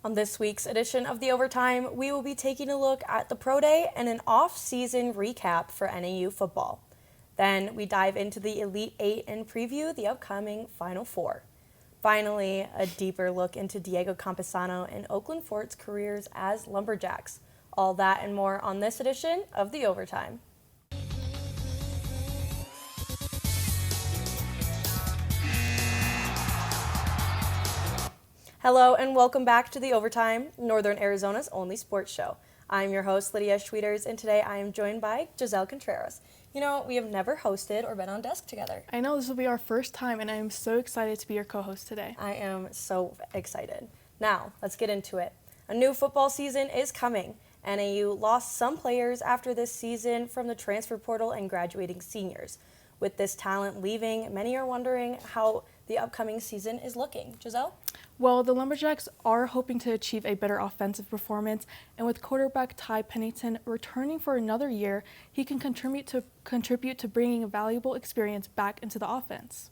On this week's edition of the Overtime, we will be taking a look at the Pro Day and an off-season recap for NAU football. Then we dive into the Elite Eight and preview the upcoming Final Four. Finally, a deeper look into Diego Campesano and Oakland Fort's careers as Lumberjacks. All that and more on this edition of the Overtime. Hello and welcome back to the Overtime, Northern Arizona's only sports show. I'm your host, Lydia Schwieters, and today I am joined by Jazelle Contreas. You know, we have never hosted or been on desk together. I know, this will be our first time, and I am so excited to be your co-host today. I am so excited. Now, let's get into it. A new football season is coming. NAU lost some players after this season from the transfer portal and graduating seniors. With this talent leaving, many are wondering how the upcoming season is looking. Jazelle? Well, the Lumberjacks are hoping to achieve a better offensive performance, and with quarterback Ty Pennington returning for another year, he can contribute to bringing a valuable experience back into the offense.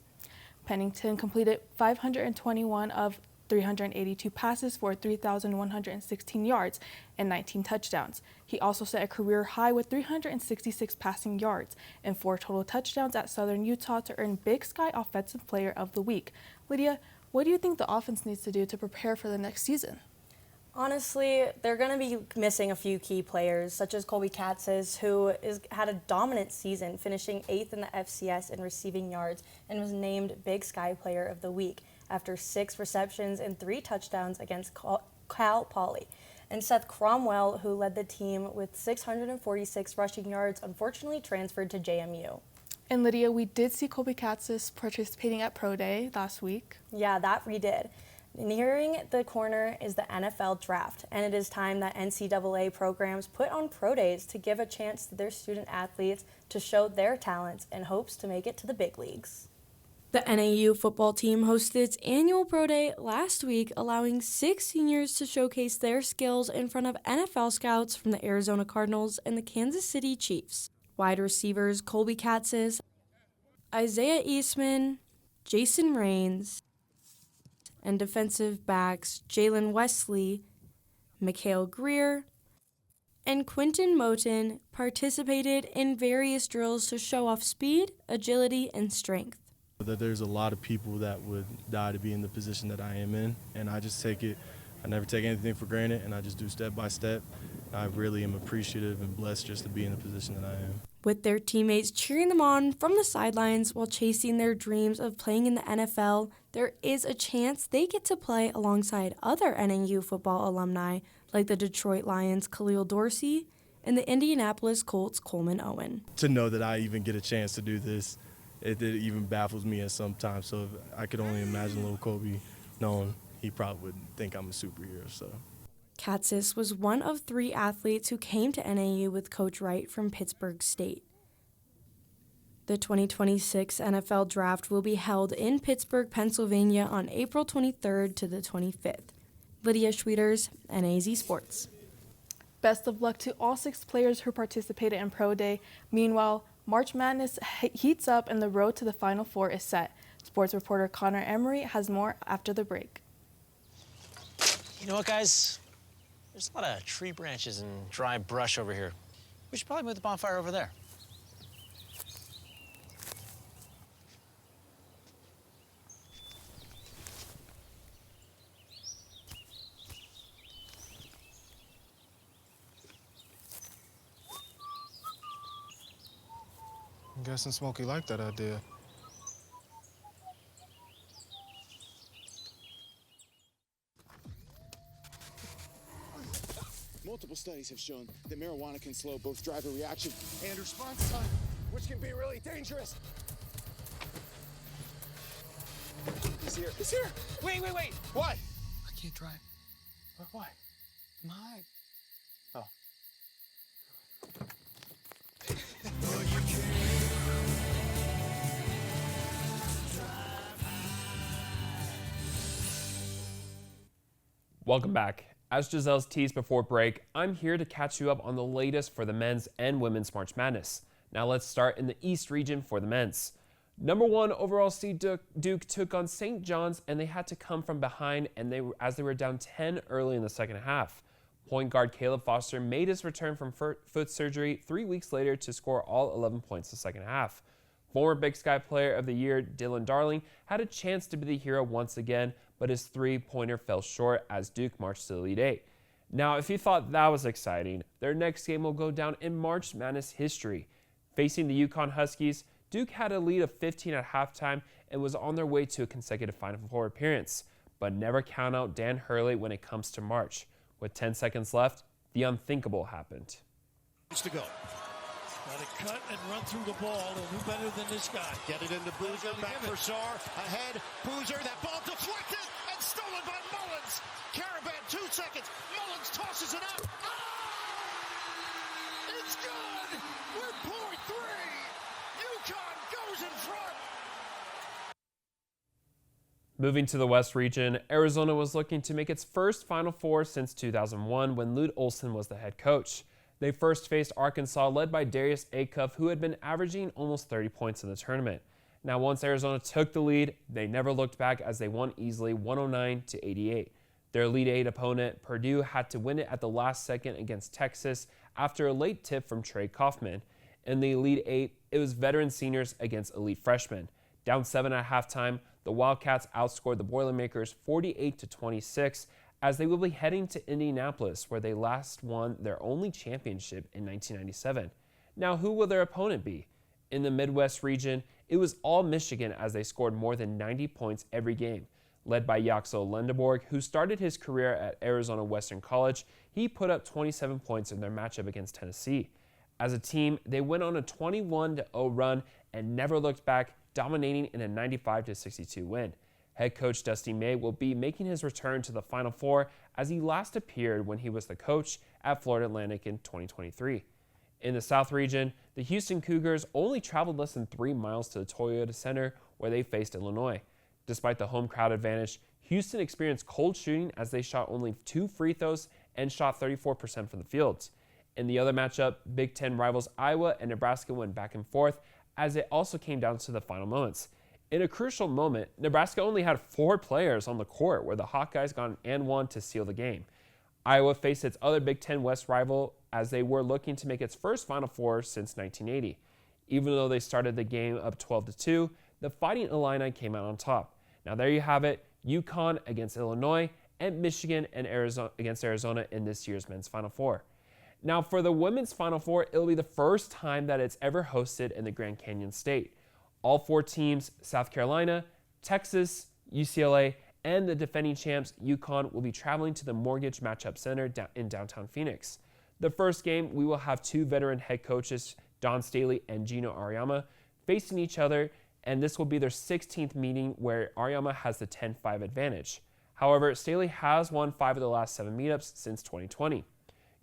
Pennington completed 521 of 382 passes for 3,116 yards and 19 touchdowns. He also set a career high with 366 passing yards and 4 total touchdowns at Southern Utah to earn Big Sky Offensive Player of the Week. Lydia, what do you think the offense needs to do to prepare for the next season? Honestly, they're going to be missing a few key players, such as Colby Katzis, who had a dominant season, finishing 8th in the FCS in receiving yards and was named Big Sky Player of the Week after 6 receptions and 3 touchdowns against Cal Poly. And Seth Cromwell, who led the team with 646 rushing yards, unfortunately transferred to JMU. And Lydia, we did see Colby Katzis participating at Pro Day last week. Yeah, that we did. Nearing the corner is the NFL draft, and it is time that NCAA programs put on pro days to give a chance to their student athletes to show their talents in hopes to make it to the big leagues. The NAU football team hosted its annual pro day last week, allowing 6 seniors to showcase their skills in front of NFL scouts from the Arizona Cardinals and the Kansas City Chiefs. Wide receivers Colby Katzis, Isaiah Eastman, Jason Rains, and defensive backs Jalen Wesley, Mikhail Greer, and Quinton Moten participated in various drills to show off speed, agility, and strength. That there's a lot of people that would die to be in the position that I am in, and I just take it. I never take anything for granted, and I just do step by step. I really am appreciative and blessed just to be in the position that I am. With their teammates cheering them on from the sidelines while chasing their dreams of playing in the NFL, there is a chance they get to play alongside other NAU football alumni like the Detroit Lions' Khalil Dorsey and the Indianapolis Colts' Coleman Owen. To know that I even get a chance to do this, it even baffles me at some times. So I could only imagine little Kobe knowing he probably would think I'm a superhero. So. Katzis was one of 3 athletes who came to NAU with Coach Wright from Pittsburgh State. The 2026 NFL Draft will be held in Pittsburgh, Pennsylvania on April 23rd to the 25th. Lydia Schwieters, NAZ Sports. Best of luck to all 6 players who participated in Pro Day. Meanwhile, March Madness heats up and the road to the Final Four is set. Sports reporter Connor Emery has more after the break. You know what, guys? There's a lot of tree branches and dry brush over here. We should probably move the bonfire over there. I'm guessing Smokey liked that idea. Multiple studies have shown that marijuana can slow both driver reaction and response time, which can be really dangerous. He's here. He's here. Wait. What? I can't drive. Why? I'm high. Oh. Welcome back. As Jazelle's teased before break, I'm here to catch you up on the latest for the men's and women's March Madness. Now let's start in the East region for the men's. Number 1 overall seed Duke took on St. John's, and they had to come from behind as they were down 10 early in the second half. Point guard Caleb Foster made his return from foot surgery 3 weeks later to score all 11 points the second half. Former Big Sky Player of the Year Dylan Darling had a chance to be the hero once again, but his three-pointer fell short as Duke marched to the Elite Eight. Now, if you thought that was exciting, their next game will go down in March Madness history. Facing the UConn Huskies, Duke had a lead of 15 at halftime and was on their way to a consecutive Final Four appearance. But never count out Dan Hurley when it comes to March. With 10 seconds left, the unthinkable happened. To go. Got to cut and run through the ball. Who better than this guy? Get it into Boozer, back for Saar, ahead, Boozer, that ball deflected and stolen by Mullins. Caravan, 2 seconds, Mullins tosses it out. Oh! It's good! We're point 3! UConn goes in front! Moving to the West region, Arizona was looking to make its first Final Four since 2001 when Lute Olson was the head coach. They first faced Arkansas, led by Darius Acuff, who had been averaging almost 30 points in the tournament. Now, once Arizona took the lead, they never looked back as they won easily 109-88. Their Elite Eight opponent, Purdue, had to win it at the last second against Texas after a late tip from Trey Kaufman. In the Elite Eight, it was veteran seniors against elite freshmen. Down 7 at halftime, the Wildcats outscored the Boilermakers 48-26 as they will be heading to Indianapolis, where they last won their only championship in 1997. Now, who will their opponent be? In the Midwest region, it was all Michigan as they scored more than 90 points every game. Led by Yaxel Lendeborg, who started his career at Arizona Western College, he put up 27 points in their matchup against Tennessee. As a team, they went on a 21-0 run and never looked back, dominating in a 95-62 win. Head coach Dusty May will be making his return to the Final Four as he last appeared when he was the coach at Florida Atlantic in 2023. In the South region, the Houston Cougars only traveled less than 3 miles to the Toyota Center where they faced Illinois. Despite the home crowd advantage, Houston experienced cold shooting as they shot only 2 free throws and shot 34% from the field. In the other matchup, Big Ten rivals Iowa and Nebraska went back and forth as it also came down to the final moments. In a crucial moment, Nebraska only had 4 players on the court where the Hawkeyes got an and one to seal the game. Iowa faced its other Big Ten West rival as they were looking to make its first Final Four since 1980. Even though they started the game up 12-2, the Fighting Illini came out on top. Now there you have it, UConn against Illinois and Michigan and Arizona against Arizona in this year's men's Final Four. Now for the women's Final Four, it'll be the first time that it's ever hosted in the Grand Canyon State. All 4 teams, South Carolina, Texas, UCLA, and the defending champs, UConn, will be traveling to the Mortgage Matchup Center in downtown Phoenix. The first game, we will have 2 veteran head coaches, Don Staley and Gino Auriemma, facing each other, and this will be their 16th meeting where Auriemma has the 10-5 advantage. However, Staley has won 5 of the last 7 meetups since 2020.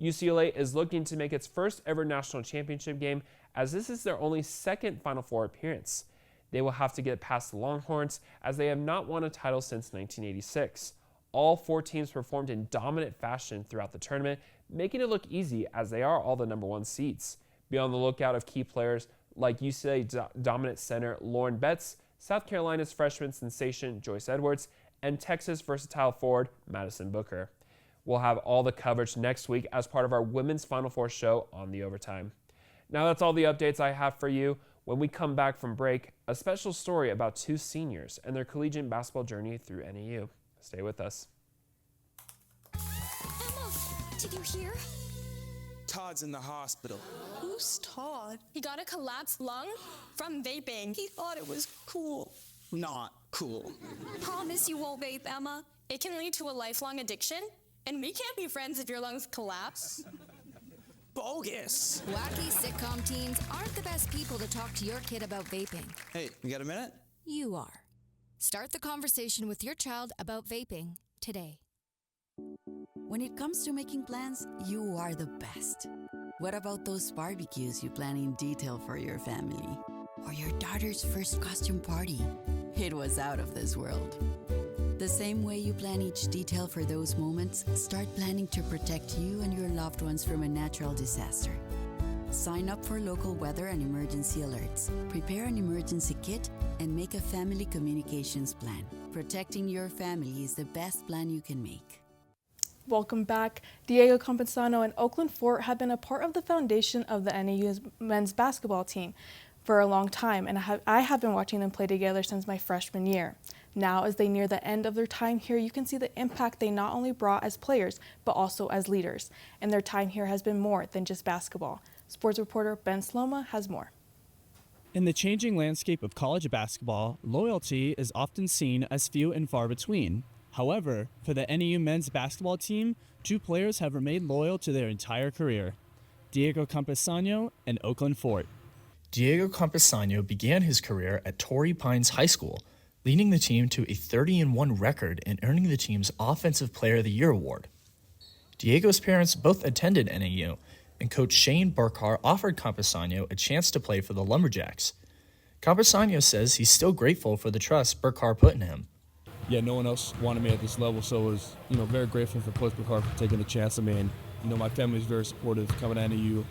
UCLA is looking to make its first ever national championship game as this is their only second Final Four appearance. They will have to get past the Longhorns as they have not won a title since 1986. All 4 teams performed in dominant fashion throughout the tournament, making it look easy as they are all the number 1 seeds. Be on the lookout of key players like UCLA dominant center Lauren Betts, South Carolina's freshman sensation Joyce Edwards, and Texas versatile forward Madison Booker. We'll have all the coverage next week as part of our Women's Final Four show on the OverTime. Now that's all the updates I have for you. When we come back from break, a special story about 2 seniors and their collegiate basketball journey through NAU. Stay with us. Emma, did you hear? Todd's in the hospital. Who's Todd? He got a collapsed lung from vaping. He thought it was cool. Not cool. Promise you won't vape, Emma. It can lead to a lifelong addiction, and we can't be friends if your lungs collapse. Bogus. Wacky sitcom teens aren't the best people to talk to your kid about vaping. Hey, you got a minute? You are. Start the conversation with your child about vaping today. When it comes to making plans, you are the best. What about those barbecues you plan in detail for your family? Or your daughter's first costume party? It was out of this world. The same way you plan each detail for those moments, start planning to protect you and your loved ones from a natural disaster. Sign up for local weather and emergency alerts. Prepare an emergency kit and make a family communications plan. Protecting your family is the best plan you can make. Welcome back. Diego Campesano and Oakland Fort have been a part of the foundation of the NAU's men's basketball team for a long time, and I have been watching them play together since my freshman year. Now, as they near the end of their time here, you can see the impact they not only brought as players, but also as leaders. And their time here has been more than just basketball. Sports reporter Ben Sloma has more. In the changing landscape of college basketball, loyalty is often seen as few and far between. However, for the NAU men's basketball team, 2 players have remained loyal to their entire career: Diego Campesano and Oakland Fort. Diego Campesano began his career at Torrey Pines High School, leading the team to a 30-1 record and earning the team's Offensive Player of the Year award. Diego's parents both attended NAU, and coach Shane Burkhart offered Campesano a chance to play for the Lumberjacks. Campesano says he's still grateful for the trust Burkhart put in him. Yeah, no one else wanted me at this level, so I was, very grateful for Coach Burkhart for taking the chance. I mean, my family is very supportive coming to NAU.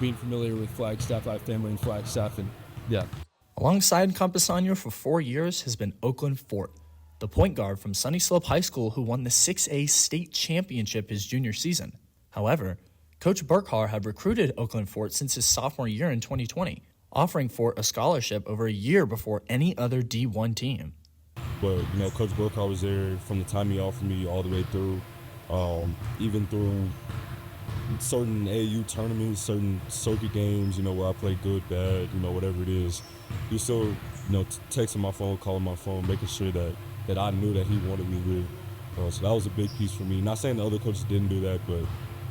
Being familiar with Flagstaff, I have family in Flagstaff, and yeah. Alongside Campesano for 4 years has been Oakland Fort, the point guard from Sunny Slope High School who won the 6A state championship his junior season. However, Coach Burkhart had recruited Oakland Fort since his sophomore year in 2020, offering Fort a scholarship over a year before any other D1 team. But, Coach Burkhart was there from the time he offered me all the way through, even through certain AAU tournaments, certain circuit games, where I played good, bad, whatever it is. He still, texting my phone, calling my phone, making sure that I knew that he wanted me here. So that was a big piece for me. Not saying the other coaches didn't do that, but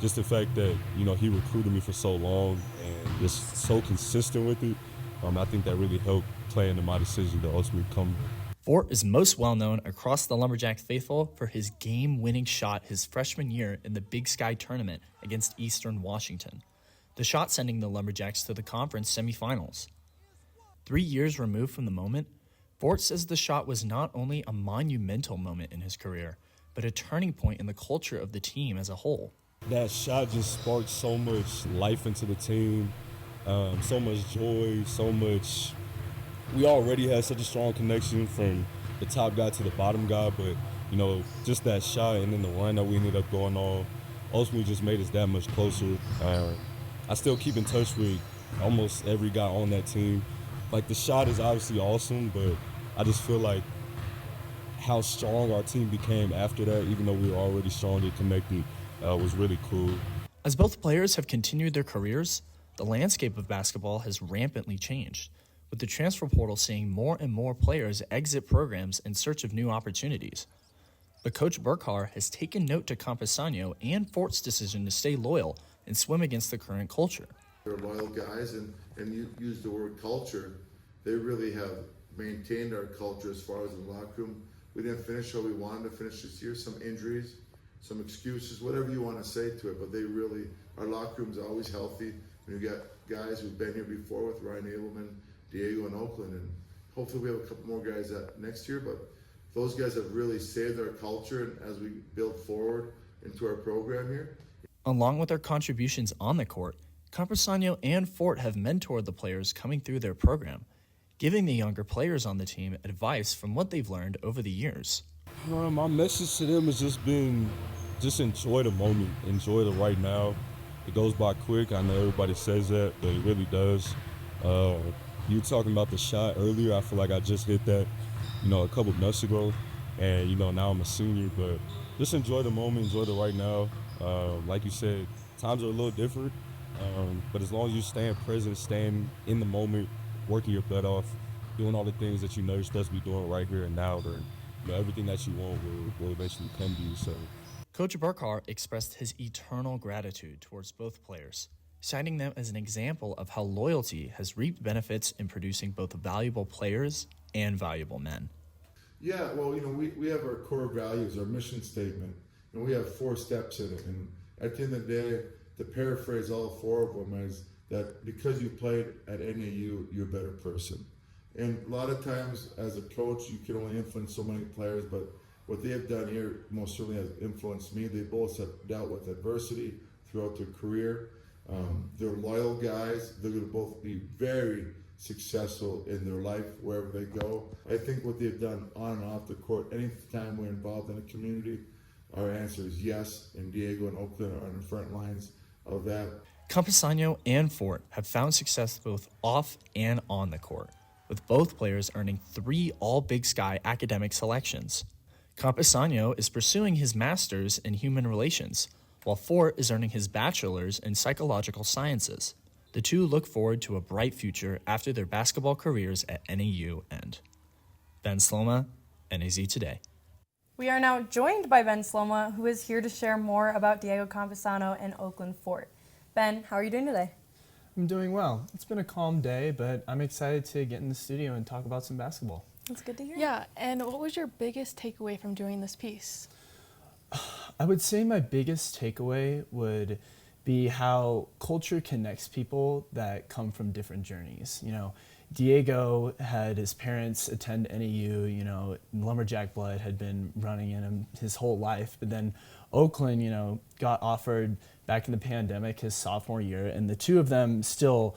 just the fact that, he recruited me for so long and just so consistent with it, I think that really helped play into my decision to ultimately come. Fort is most well known across the Lumberjack faithful for his game-winning shot his freshman year in the Big Sky tournament against Eastern Washington, the shot sending the Lumberjacks to the conference semifinals. 3 years removed from the moment, Fort says the shot was not only a monumental moment in his career, but a turning point in the culture of the team as a whole. That shot just sparked so much life into the team, so much joy, so much. We already had such a strong connection from the top guy to the bottom guy, but, just that shot and then the run that we ended up going on ultimately just made us that much closer. I still keep in touch with almost every guy on that team. Like, the shot is obviously awesome, but I just feel like how strong our team became after that, even though we were already strong and connected, was really cool. As both players have continued their careers, the landscape of basketball has rampantly changed, with the transfer portal seeing more and more players exit programs in search of new opportunities. But Coach Burkhart has taken note to Campesano and Fort's decision to stay loyal and swim against the current culture. They're loyal guys, and you use the word culture. They really have maintained our culture as far as the locker room. We didn't finish how we wanted to finish this year, some injuries, some excuses, whatever you want to say to it, but our locker room's always healthy. When you got guys who've been here before with Ryan Abelman, Diego, and Oakland, and hopefully we have a couple more guys next year, but those guys have really saved our culture and as we build forward into our program here. Along with their contributions on the court, Campesano and Fort have mentored the players coming through their program, giving the younger players on the team advice from what they've learned over the years. My message to them has just enjoy the moment, enjoy the right now. It goes by quick. I know everybody says that, but it really does. You were talking about the shot earlier. I feel like I just hit that, a couple months ago, and now I'm a senior. But just enjoy the moment, enjoy the right now. Like you said, times are a little different, but as long as you're staying present, staying in the moment, working your butt off, doing all the things that you know you're supposed to be doing right here and now, then everything that you want will eventually come to you. So, Coach Burkhart expressed his eternal gratitude towards both players, citing them as an example of how loyalty has reaped benefits in producing both valuable players and valuable men. Yeah, well, we have our core values, our mission statement, and we have 4 steps in it. And at the end of the day, to paraphrase all 4 of them is that because you played at NAU, you're a better person. And a lot of times as a coach, you can only influence so many players, but what they have done here most certainly has influenced me. They both have dealt with adversity throughout their career. They're loyal guys. They're going to both be very successful in their life wherever they go. I think what they've done on and off the court, anytime we're involved in a community, our answer is yes, and Diego and Oakland are on the front lines of that. Campesano and Fort have found success both off and on the court, with both players earning 3 All-Big Sky academic selections. Campesano is pursuing his master's in human relations, while Fort is earning his bachelor's in psychological sciences. The two look forward to a bright future after their basketball careers at NAU end. Ben Sloma, NAZ Today. We are now joined by Ben Sloma, who is here to share more about Diego Campesano and Oakland Fort. Ben, how are you doing today? I'm doing well. It's been a calm day, but I'm excited to get in the studio and talk about some basketball. That's good to hear. Yeah, and what was your biggest takeaway from doing this piece? I would say my biggest takeaway would be how culture connects people that come from different journeys. You know, Diego had his parents attend NAU, you know, Lumberjack blood had been running in him his whole life. But then Oakland, you know, got offered back in the pandemic his sophomore year, and the two of them still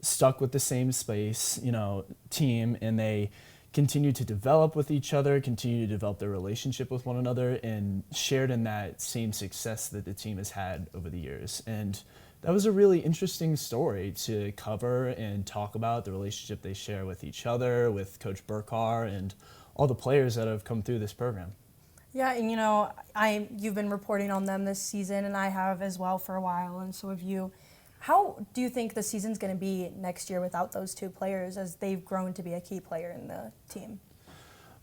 stuck with the same space, you know, team, and they continued to develop with each other, continued to develop their relationship with one another, and shared in that same success that the team has had over the years. And that was a really interesting story to cover and talk about, the relationship they share with each other, with Coach Burkhar, and all the players that have come through this program. Yeah, and you know, you've been reporting on them this season, and I have as well for a while, and so have you. How do you think the season's going to be next year without those two players, as they've grown to be a key player in the team?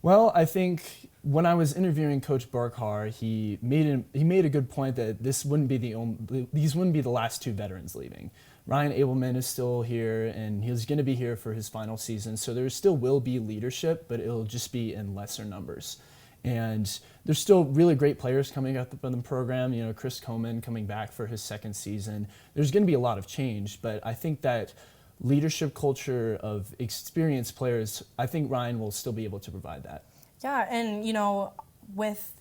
Well, I think when I was interviewing Coach Burkhar, he made a good point that these wouldn't be the last two veterans leaving. Ryan Abelman is still here, and he's going to be here for his final season, so there still will be leadership, but it'll just be in lesser numbers. And there's still really great players coming up in the program. You know, Chris Coleman coming back for his second season. There's going to be a lot of change, but I think that leadership culture of experienced players, I think Ryan will still be able to provide that. Yeah, and you know, with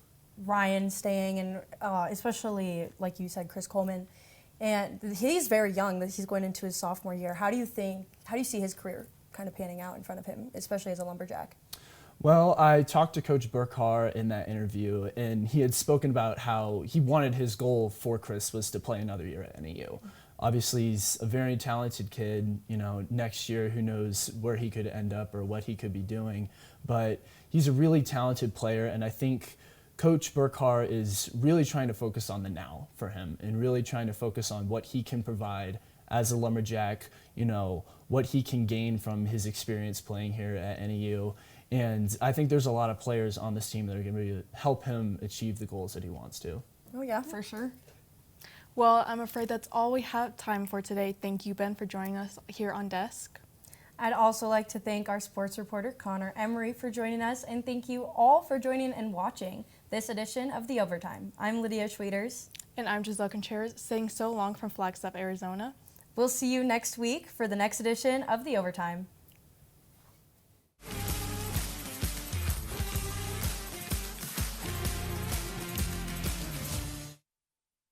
Ryan staying, and especially like you said, Chris Coleman, and he's very young. He's going into his sophomore year. How do you see his career kind of panning out in front of him, especially as a Lumberjack? Well, I talked to Coach Burkhar in that interview, and he had spoken about how he wanted his goal for Chris was to play another year at NAU. Obviously, he's a very talented kid. You know, next year, who knows where he could end up or what he could be doing. But he's a really talented player, and I think Coach Burkhar is really trying to focus on the now for him and really trying to focus on what he can provide as a Lumberjack, you know, what he can gain from his experience playing here at NAU. And I think there's a lot of players on this team that are going to help him achieve the goals that he wants to. Oh, yeah, for sure. Well, I'm afraid that's all we have time for today. Thank you, Ben, for joining us here on Desk. I'd also like to thank our sports reporter, Connor Emery, for joining us, and thank you all for joining and watching this edition of the Overtime. I'm Lydia Schwieters. And I'm Jazelle Contreas, saying so long from Flagstaff, Arizona. We'll see you next week for the next edition of the Overtime.